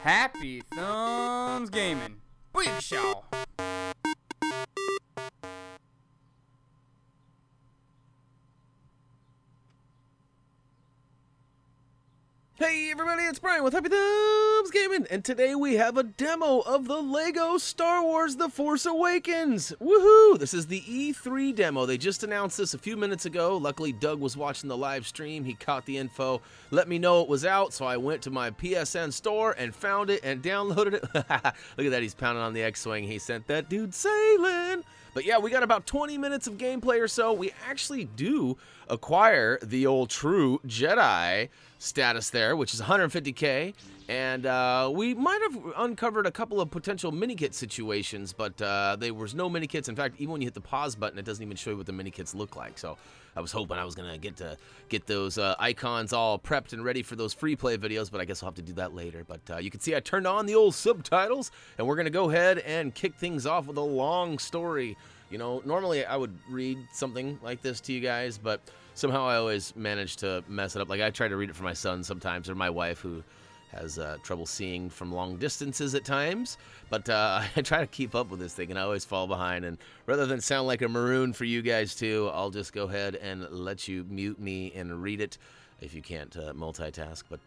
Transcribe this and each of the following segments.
Happy Thumbs Gaming. Big show. Hey everybody, it's Brian with HappyThumbsGaming, and today we have a demo of the LEGO Star Wars The Force Awakens. Woohoo! This is the E3 demo. They just announced this a few minutes ago. Luckily, Doug was watching the live stream. He caught the info, let me know it was out, so I went to my PSN store and found it and downloaded it. Look at that, he's pounding on the X-Wing. He sent that dude sailing. But yeah, we got about 20 minutes of gameplay or so. We actually do acquire the old true Jedi status there, which is 150k, and we might have uncovered a couple of potential mini-kit situations, but there was no mini-kits. In fact, even when you hit the pause button, it doesn't even show you what the mini-kits look like. So I was hoping I was gonna get those icons all prepped and ready for those free play videos, but I guess I'll have to do that later. But you can see I turned on the old subtitles, and we're gonna go ahead and kick things off with a long story. You know, normally I would read something like this to you guys, but somehow I always manage to mess it up. Like, I try to read it for my son sometimes, or my wife, who has trouble seeing from long distances at times. But I try to keep up with this thing, and I always fall behind. And rather than sound like a maroon for you guys too, I'll just go ahead and let you mute me and read it if you can't multitask. But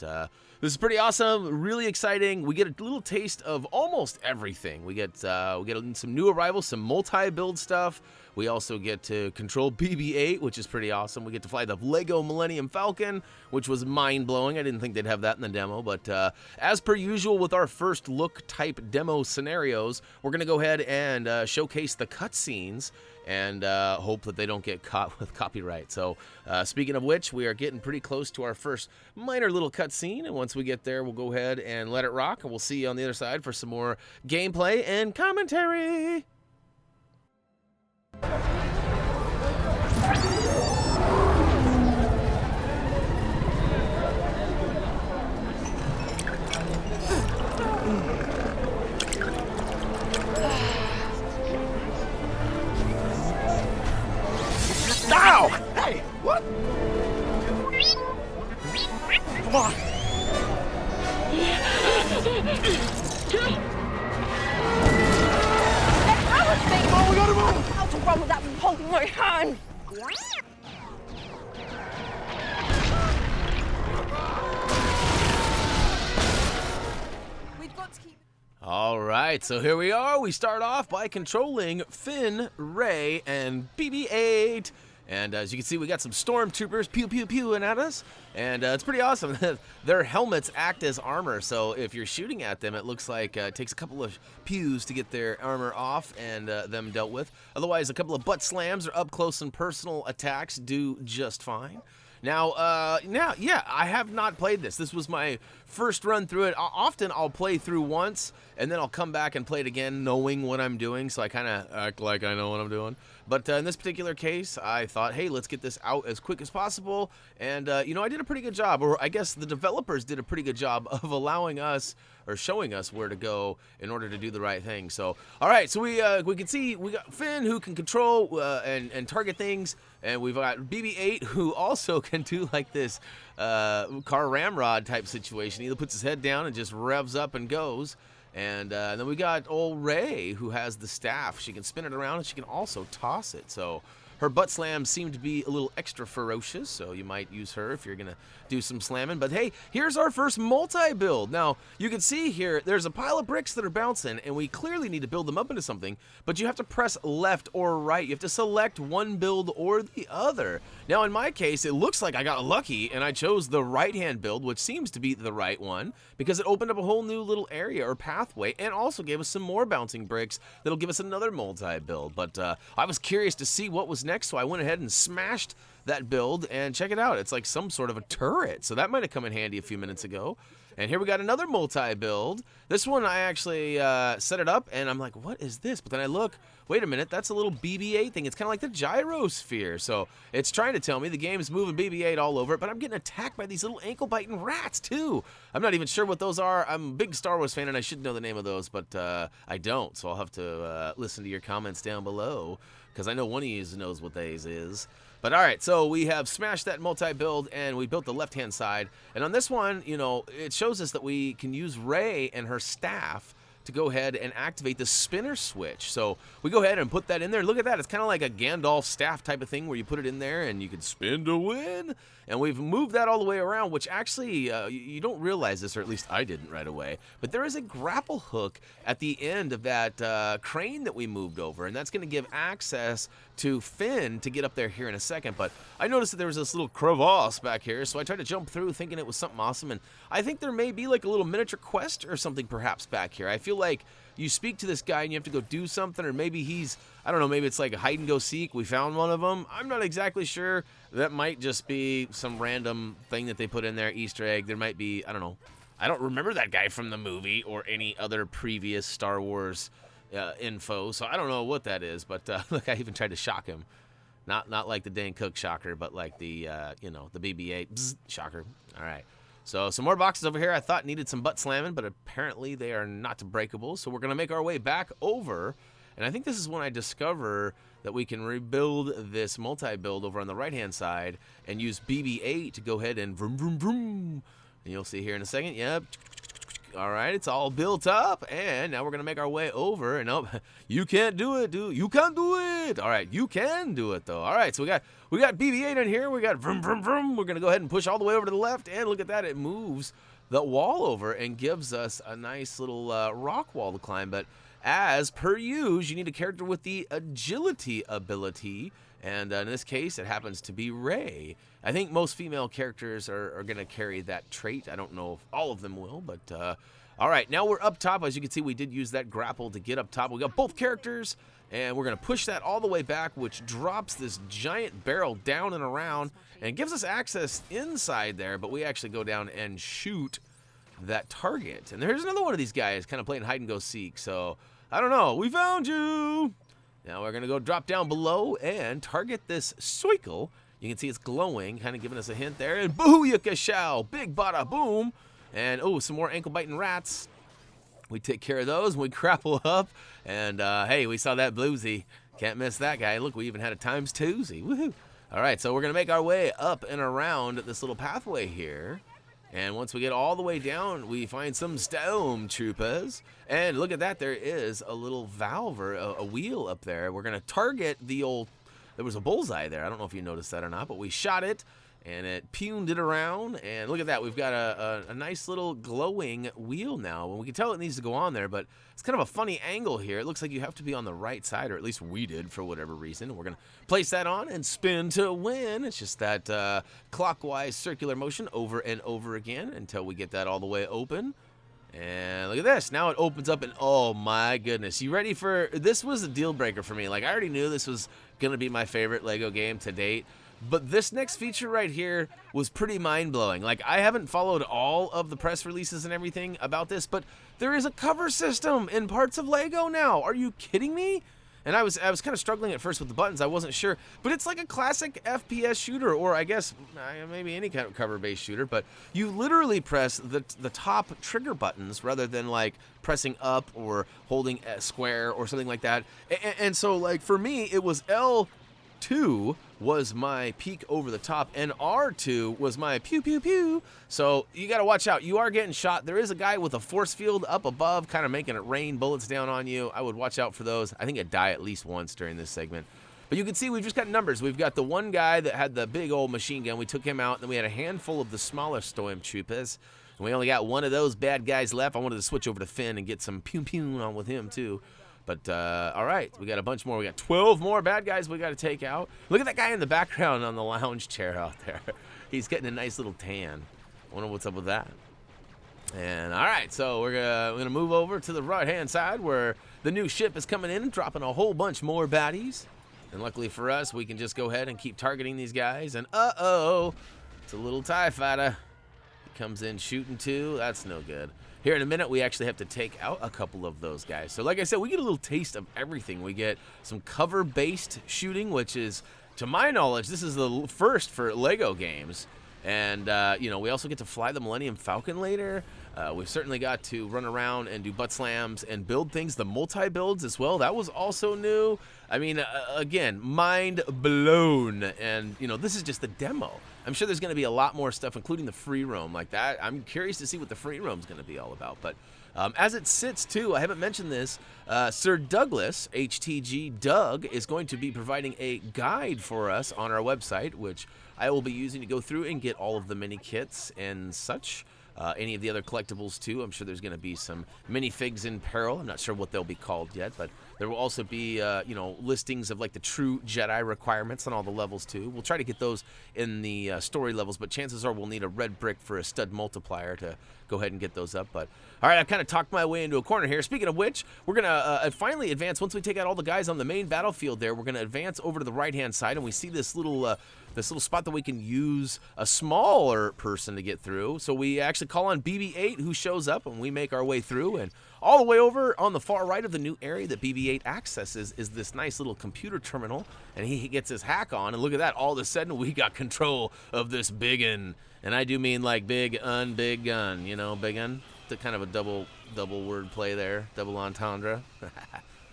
this is pretty awesome, really exciting. We get a little taste of almost everything. We get some new arrivals, some multi-build stuff. We also get to control BB-8, which is pretty awesome. We get to fly the Lego Millennium Falcon, which was mind-blowing. I didn't think they'd have that in the demo, but as per usual with our first look type demo scenarios, we're going to go ahead and showcase the cutscenes and hope that they don't get caught with copyright. So speaking of which, we are getting pretty close to our first minor little cutscene, and once we get there, we'll go ahead and let it rock, and we'll see you on the other side for some more gameplay and commentary. Ow! Hey, what? Come on. Oh, we gotta move! How to run without you holding my hand? We've got to keep... All right, so here we are. We start off by controlling Finn, Rey, and BB-8. And as you can see, we got some stormtroopers pew-pew-pewing at us, and it's pretty awesome. Their helmets act as armor, so if you're shooting at them, it looks like it takes a couple of pews to get their armor off and them dealt with. Otherwise, a couple of butt slams or up-close and personal attacks do just fine. Now, yeah, I have not played this. This was my first run through it. Often I'll play through once, and then I'll come back and play it again knowing what I'm doing, so I kind of act like I know what I'm doing. But in this particular case, I thought, hey, let's get this out as quick as possible. And, you know, I did a pretty good job, or I guess the developers did a pretty good job of allowing us, or showing us where to go in order to do the right thing. So, all right, so we can see we got Finn, who can control and target things, and we've got BB-8, who also can do like this car ramrod type situation. He either puts his head down and just revs up and goes. And then we got old Rey, who has the staff. She can spin it around, and she can also toss it. So her butt slams seem to be a little extra ferocious, so you might use her if you're going to do some slamming. But hey, here's our first multi-build. Now, you can see here, there's a pile of bricks that are bouncing, and we clearly need to build them up into something, but you have to press left or right. You have to select one build or the other. Now, in my case, it looks like I got lucky, and I chose the right-hand build, which seems to be the right one, because it opened up a whole new little area or pathway, and also gave us some more bouncing bricks that'll give us another multi-build. But I was curious to see what was next, so I went ahead and smashed that build, and check it out. It's like some sort of a turret, so that might have come in handy a few minutes ago. And here we got another multi-build. This one I actually set it up, and I'm like, what is this? But then I look, wait a minute, that's a little BB-8 thing. It's kind of like the gyrosphere. So it's trying to tell me the game is moving BB-8 all over it, but I'm getting attacked by these little ankle-biting rats, too. I'm not even sure what those are. I'm a big Star Wars fan, and I should know the name of those, but I don't. So I'll have to listen to your comments down below, because I know one of you knows what these is. But all right, so we have smashed that multi-build, and we built the left-hand side. And on this one, you know, it shows us that we can use Rey and her staff to go ahead and activate the spinner switch. So we go ahead and put that in there. Look at that. It's kind of like a Gandalf staff type of thing where you put it in there and you can spin to win. And we've moved that all the way around, which actually, you don't realize this, or at least I didn't right away, but there is a grapple hook at the end of that crane that we moved over, and that's going to give access to Finn to get up there here in a second. But I noticed that there was this little crevasse back here, so I tried to jump through thinking it was something awesome, and I think there may be like a little miniature quest or something perhaps back here. I feel like you speak to this guy and you have to go do something, or maybe he's, I don't know, maybe it's like a hide and go seek. We found one of them. I'm not exactly sure. That might just be some random thing that they put in there, Easter egg. There might be, I don't know. I don't remember that guy from the movie or any other previous Star Wars info, so I don't know what that is. But look, I even tried to shock him. Not like the Dane Cook shocker, but like the, you know, the BB-8 bzz, shocker. All right. So some more boxes over here I thought needed some butt slamming, but apparently they are not breakable. So we're going to make our way back over. And I think this is when I discover that we can rebuild this multi-build over on the right-hand side and use BB-8 to go ahead and vroom, vroom, vroom. And you'll see here in a second. Yep. All right, it's all built up. And now we're going to make our way over. And oh, you can't do it, dude. You can't do it. All right, you can do it, though. All right, so we got BB-8 in here. We got vroom, vroom, vroom. We're going to go ahead and push all the way over to the left. And look at that. It moves the wall over and gives us a nice little rock wall to climb. But as per usual, you need a character with the agility ability, and in this case, it happens to be Rey. I think most female characters are going to carry that trait. I don't know if all of them will, but all right, now we're up top. As you can see, we did use that grapple to get up top. We got both characters, and we're going to push that all the way back, which drops this giant barrel down and around, and gives us access inside there, but we actually go down and shoot that target. And there's another one of these guys kind of playing hide and go seek, so I don't know. We found you. Now we're going to go drop down below and target this Suicle. You can see it's glowing, kind of giving us a hint there. And booyaka show, big bada boom. And oh, some more ankle biting rats. We take care of those. We grapple up. And hey, we saw that bluesy. Can't miss that guy. Look, we even had a times twosy. Woohoo. All right, so we're going to make our way up and around this little pathway here. And once we get all the way down, we find some stormtroopers. And look at that, there is a little valve or a wheel up there. We're going to target the old, there was a bullseye there. I don't know if you noticed that or not, but we shot it, and it puned it around. And look at that, we've got a nice little glowing wheel now. And we can tell it needs to go on there, but it's kind of a funny angle here. It looks like you have to be on the right side, or at least we did for whatever reason. We're going to place that on and spin to win. It's just that clockwise circular motion over and over again until we get that all the way open. And look at this. Now it opens up, and oh my goodness. You ready for, this was a deal breaker for me. Like, I already knew this was going to be my favorite Lego game to date. But this next feature right here was pretty mind-blowing. Like, I haven't followed all of the press releases and everything about this, but there is a cover system in parts of Lego now. Are you kidding me? And I was kind of struggling at first with the buttons. I wasn't sure. But it's like a classic FPS shooter, or I guess maybe any kind of cover-based shooter. But you literally press the top trigger buttons rather than like pressing up or holding a square or something like that. And so, like, for me, it was L2 was my peek over the top, and R2 was my pew pew pew. So you got to watch out. You are getting shot. There is a guy with a force field up above, kind of making it rain bullets down on you. I would watch out for those. I think I'd die at least once during this segment. But you can see we've just got numbers. We've got the one guy that had the big old machine gun. We took him out, and then we had a handful of the smaller stormtroopers. And we only got one of those bad guys left. I wanted to switch over to Finn and get some pew pew on with him too. But, all right, we got a bunch more. We got 12 more bad guys we got to take out. Look at that guy in the background on the lounge chair out there. He's getting a nice little tan. I wonder what's up with that. And, all right, so we're gonna move over to the right-hand side where the new ship is coming in and dropping a whole bunch more baddies. And luckily for us, we can just go ahead and keep targeting these guys. And, uh-oh, it's a little TIE fighter. Be comes in shooting too. That's no good. Here in a minute, we actually have to take out a couple of those guys. So like I said, we get a little taste of everything. We get some cover-based shooting, which is, to my knowledge, this is the first for LEGO games. And, you know, we also get to fly the Millennium Falcon later. We've certainly got to run around and do butt slams and build things, the multi-builds as well. That was also new. I mean, again, mind blown. And, you know, this is just the demo. I'm sure there's going to be a lot more stuff, including the free roam like that. I'm curious to see what the free roam is going to be all about. But as it sits, too, I haven't mentioned this, Sir Douglas, HTG Doug, is going to be providing a guide for us on our website, which I will be using to go through and get all of the mini kits and such. Any of the other collectibles, too. I'm sure there's going to be some minifigs in peril. I'm not sure what they'll be called yet, but there will also be, you know, listings of, like, the true Jedi requirements on all the levels, too. We'll try to get those in the story levels, but chances are we'll need a red brick for a stud multiplier to go ahead and get those up. But, all right, I've kind of talked my way into a corner here. Speaking of which, we're going to finally advance. Once we take out all the guys on the main battlefield there, we're going to advance over to the right-hand side, and we see this little spot that we can use a smaller person to get through. So we actually call on BB-8, who shows up, and we make our way through. And all the way over on the far right of the new area that BB-8 accesses is this nice little computer terminal, and he gets his hack on. And look at that. All of a sudden, we got control of this biggin. And I do mean like big gun, you know, biggin. It's kind of a double word play there, double entendre.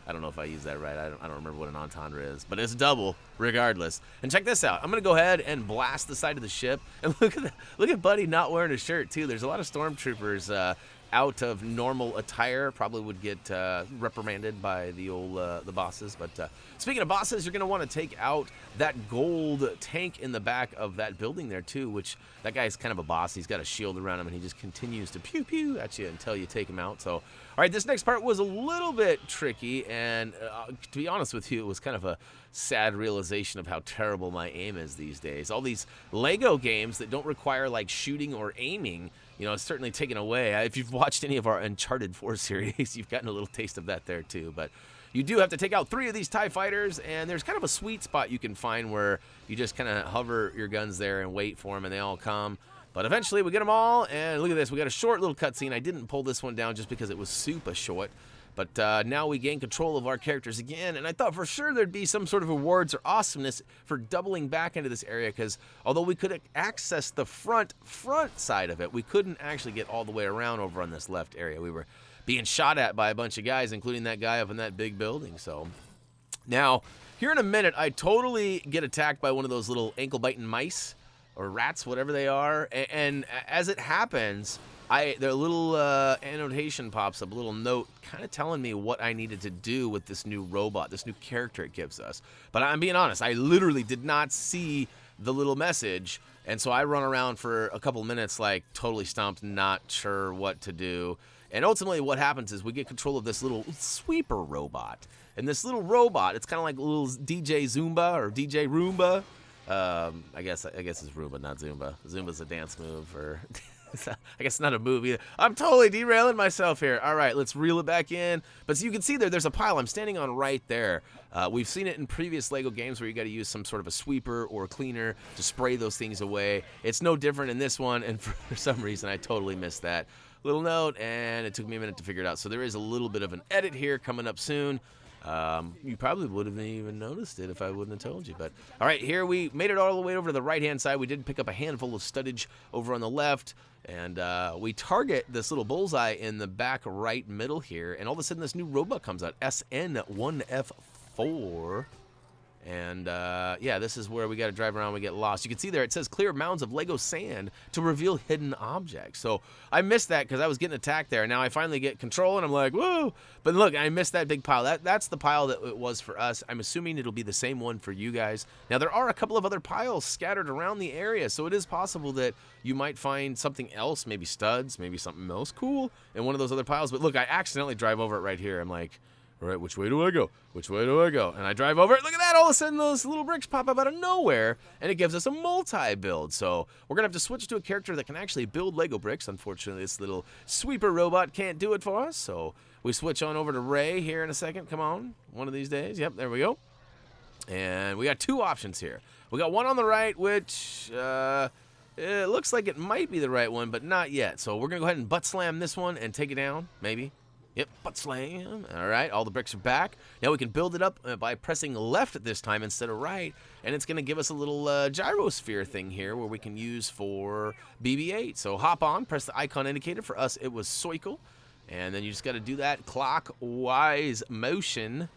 I don't know if I use that right. I don't remember what an entendre is, but it's double regardless. And check this out. I'm going to go ahead and blast the side of the ship. And look at that. Look at Buddy not wearing a shirt, too. There's a lot of stormtroopers out of normal attire. Probably would get reprimanded by the old the bosses. But speaking of bosses, you're going to want to take out that gold tank in the back of that building there, too, which that guy's kind of a boss. He's got a shield around him, and he just continues to pew-pew at you until you take him out. So, all right, this next part was a little bit tricky, and to be honest with you, it was kind of a sad realization of how terrible my aim is these days. All these LEGO games that don't require, like, shooting or aiming, you know, it's certainly taken away. If you've watched any of our Uncharted 4 series, you've gotten a little taste of that there, too. But you do have to take out 3 of these TIE fighters, and there's kind of a sweet spot you can find where you just kind of hover your guns there and wait for them, and they all come. But eventually we get them all, and look at this. We got a short little cutscene. I didn't pull this one down just because it was super short. But now we gain control of our characters again, and I thought for sure there'd be some sort of rewards or awesomeness for doubling back into this area, because although we could access the front side of it, we couldn't actually get all the way around over on this left area. We were being shot at by a bunch of guys, including that guy up in that big building. So now, here in a minute, I totally get attacked by one of those little ankle-biting mice or rats, whatever they are, and as it happens, their little annotation pops up, a little note kind of telling me what I needed to do with this new robot, this new character it gives us. But I'm being honest, I literally did not see the little message, and so I run around for a couple minutes like totally stumped, not sure what to do. And ultimately what happens is we get control of this little sweeper robot. And this little robot, it's kind of like a little DJ Zumba or DJ Roomba. I guess it's Roomba, not Zumba. Zumba's a dance move, or I guess not a move either. I'm totally derailing myself here. All right, let's reel it back in. But so you can see there's a pile I'm standing on right there. We've seen it in previous LEGO games where you got to use some sort of a sweeper or a cleaner to spray those things away. It's no different in this one, and for some reason I totally missed that little note, and it took me a minute to figure it out. So there is a little bit of an edit here coming up soon. You probably wouldn't have even noticed it if I wouldn't have told you. But all right, here we made it all the way over to the right-hand side. We did pick up a handful of studdage over on the left, and we target this little bullseye in the back right middle here, and all of a sudden this new robot comes out, SN1F4. And, yeah, this is where we got to drive around and we get lost. You can see there it says clear mounds of Lego sand to reveal hidden objects. So I missed that because I was getting attacked there. Now I finally get control, and I'm like, whoa. But look, I missed that big pile. That's the pile that it was for us. I'm assuming it'll be the same one for you guys. Now, there are a couple of other piles scattered around the area, so it is possible that you might find something else, maybe studs, maybe something else cool in one of those other piles. But look, I accidentally drive over it right here. I'm like, all right, which way do I go? Which way do I go? And I drive over it. Look at that. All of a sudden, those little bricks pop up out of nowhere, and it gives us a multi-build. So we're going to have to switch to a character that can actually build Lego bricks. Unfortunately, this little sweeper robot can't do it for us. So we switch on over to Ray here in a second. Come on. One of these days. Yep, there we go. And we got two options here. We got one on the right, which It looks like it might be the right one, but not yet. So we're going to go ahead and butt slam this one and take it down, maybe. Yep, butt slam. All right, all the bricks are back. Now we can build it up by pressing left this time instead of right, and it's going to give us a little gyrosphere thing here where we can use for BB-8. So hop on, press the icon indicator. For us, it was Soikle, and then you just got to do that clockwise motion,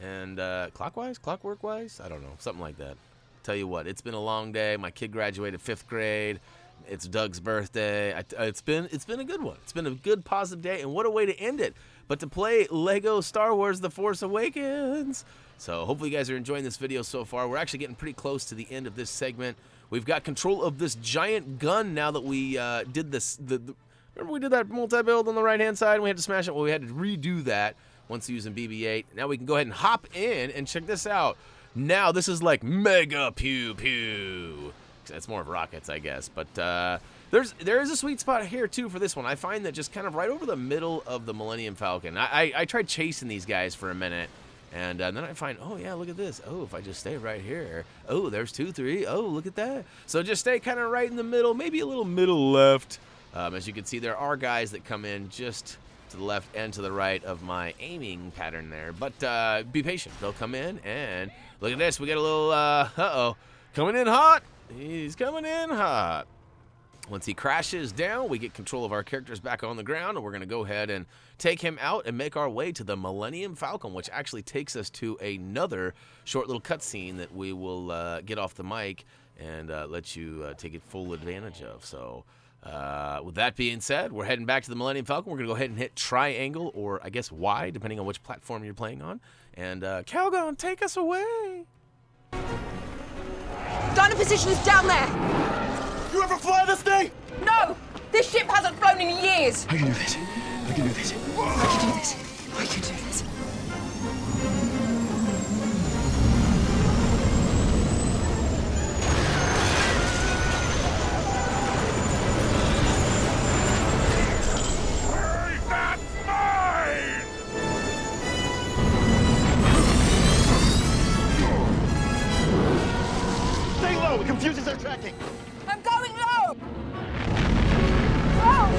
and clockwork-wise? I don't know, something like that. Tell you what, it's been a long day. My kid graduated 5th grade. It's Doug's birthday. It's been a good one. It's been a good, positive day, and what a way to end it. But to play Lego Star Wars The Force Awakens. So hopefully you guys are enjoying this video so far. We're actually getting pretty close to the end of this segment. We've got control of this giant gun now that we did this. Remember we did that multi-build on the right-hand side, and we had to smash it? Well, we had to redo that once using BB-8. Now we can go ahead and hop in and check this out. Now this is like mega pew pew. It's more of rockets, I guess, but there is a sweet spot here too for this one. I find that just kind of right over the middle of the Millennium Falcon. I tried chasing these guys for a minute, and then I find, oh yeah, look at this. Oh, if I just stay right here. Oh, there's 2, 3. Oh, look at that. So just stay kind of right in the middle, maybe a little middle left. As you can see, there are guys that come in just to the left and to the right of my aiming pattern there, but be patient. They'll come in, and look at this. We got a little coming in hot. He's coming in hot. Once he crashes down, we get control of our characters back on the ground, and we're going to go ahead and take him out and make our way to the Millennium Falcon, which actually takes us to another short little cutscene that we will get off the mic and let you take it full advantage of. So with that being said, we're heading back to the Millennium Falcon. We're going to go ahead and hit triangle, or I guess Y, depending on which platform you're playing on. And Calgon, take us away. Gunner position is down there. You ever fly this thing? No! This ship hasn't flown in years. I can do this. I can do this. I can do this. I can do this. It confuses our tracking. I'm going low! Oh!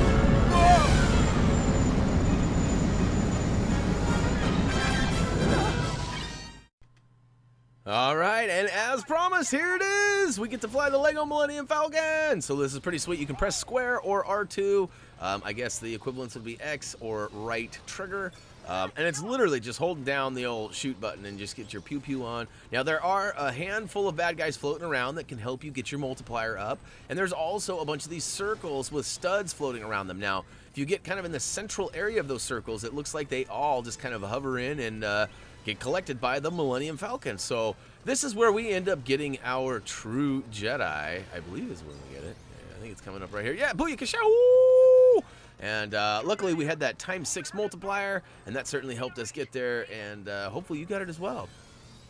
All right, and as promised, here it is. We get to fly the Lego Millennium Falcon. So this is pretty sweet. You can press square or R2. I guess the equivalence would be X or right trigger. And it's literally just holding down the old shoot button and just get your pew-pew on. Now, there are a handful of bad guys floating around that can help you get your multiplier up. And there's also a bunch of these circles with studs floating around them. Now, if you get kind of in the central area of those circles, it looks like they all just kind of hover in and get collected by the Millennium Falcon. So this is where we end up getting our true Jedi. I believe is where we get it. Yeah, I think it's coming up right here. Yeah, booyah-ka-shoo! And luckily we had that ×6 multiplier, and that certainly helped us get there, and hopefully you got it as well.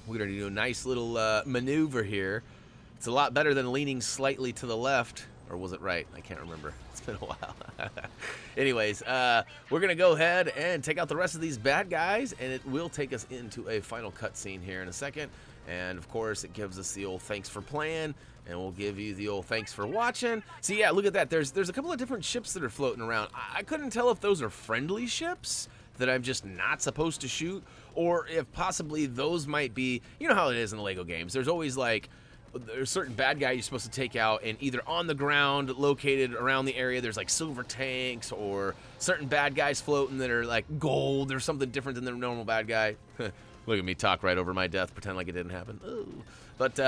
We're going to do a nice little maneuver here. It's a lot better than leaning slightly to the left, or was it right? I can't remember. It's been a while. Anyways, we're going to go ahead and take out the rest of these bad guys, and it will take us into a final cutscene here in a second. And, of course, it gives us the old thanks for playing, and we'll give you the old thanks for watching. So, yeah, look at that. There's a couple of different ships that are floating around. I couldn't tell if those are friendly ships that I'm just not supposed to shoot, or if possibly those might be, you know how it is in the Lego games. There's always, like, there's certain bad guy you're supposed to take out, and either on the ground, located around the area, there's, like, silver tanks, or certain bad guys floating that are, like, gold or something different than the normal bad guy. Look at me talk right over my death, pretend like it didn't happen. Ooh. But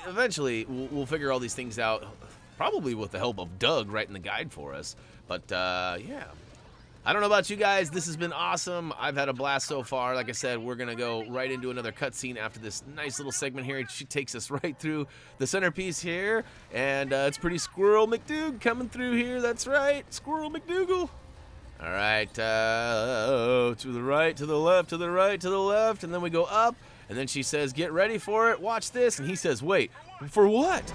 eventually, we'll figure all these things out, probably with the help of Doug writing the guide for us. But, yeah. I don't know about you guys. This has been awesome. I've had a blast so far. Like I said, we're going to go right into another cutscene after this nice little segment here. She takes us right through the centerpiece here. And it's pretty Squirrel McDoug coming through here. That's right. Squirrel McDougal. All right, to the right, to the left, to the right, to the left, and then we go up, and then she says, get ready for it, watch this, and he says, wait, for what?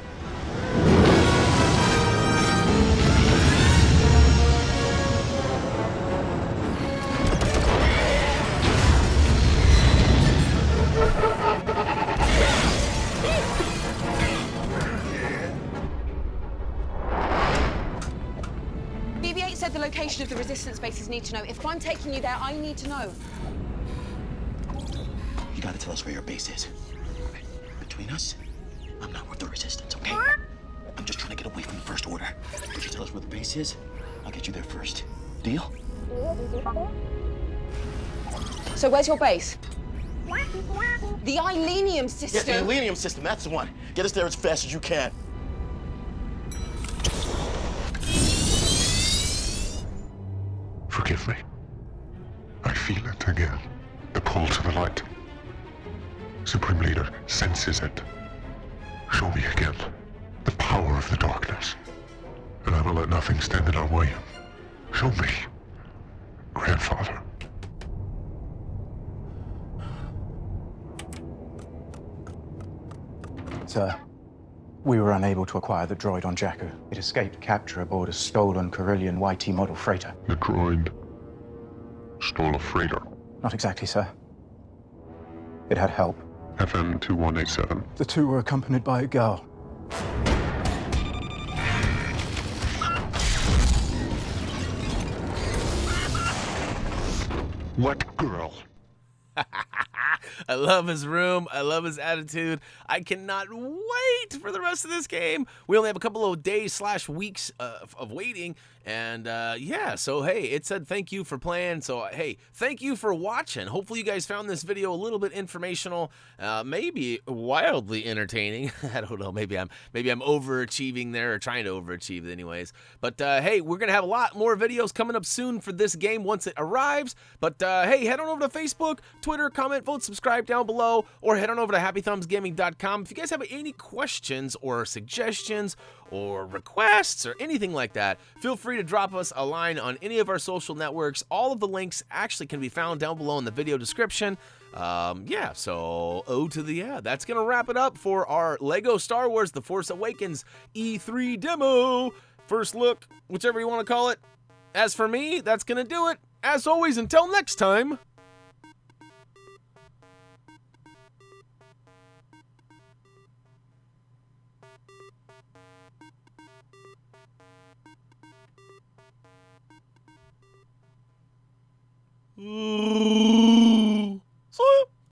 said the location of the resistance bases need to know. If I'm taking you there, I need to know. You gotta tell us where your base is. Between us, I'm not with the resistance, okay? I'm just trying to get away from the First Order. If you tell us where the base is, I'll get you there first. Deal? So where's your base? The Millennium system. Yeah, the Millennium system, that's the one. Get us there as fast as you can. Forgive me. I feel it again. The pull to the light. Supreme Leader senses it. Show me again the power of the darkness. And I will let nothing stand in our way. Show me, Grandfather. Sir, we were unable to acquire the droid on Jakku. It escaped capture aboard a stolen Carillion YT model freighter. The droid stole a freighter. Not exactly, sir. It had help. FM 2187. The two were accompanied by a girl. What girl? I love his room. I love his attitude. I cannot wait for the rest of this game. We only have a couple of days / weeks of waiting. And yeah, so hey, it said thank you for playing. So hey, thank you for watching. Hopefully you guys found this video a little bit informational, maybe wildly entertaining. I don't know, maybe I'm overachieving there, or trying to overachieve anyways. But hey, we're gonna have a lot more videos coming up soon for this game once it arrives. But hey, head on over to Facebook, Twitter, comment, vote, subscribe down below, or head on over to HappyThumbsGaming.com. If you guys have any questions or suggestions or requests or anything like that, feel free to drop us a line on any of our social networks. All of the links actually can be found down below in the video description. Yeah, so that's gonna wrap it up for our Lego Star Wars The Force Awakens E3 demo. First look, whichever you want to call it. As for me, that's gonna do it. As always, until next time. Ooh.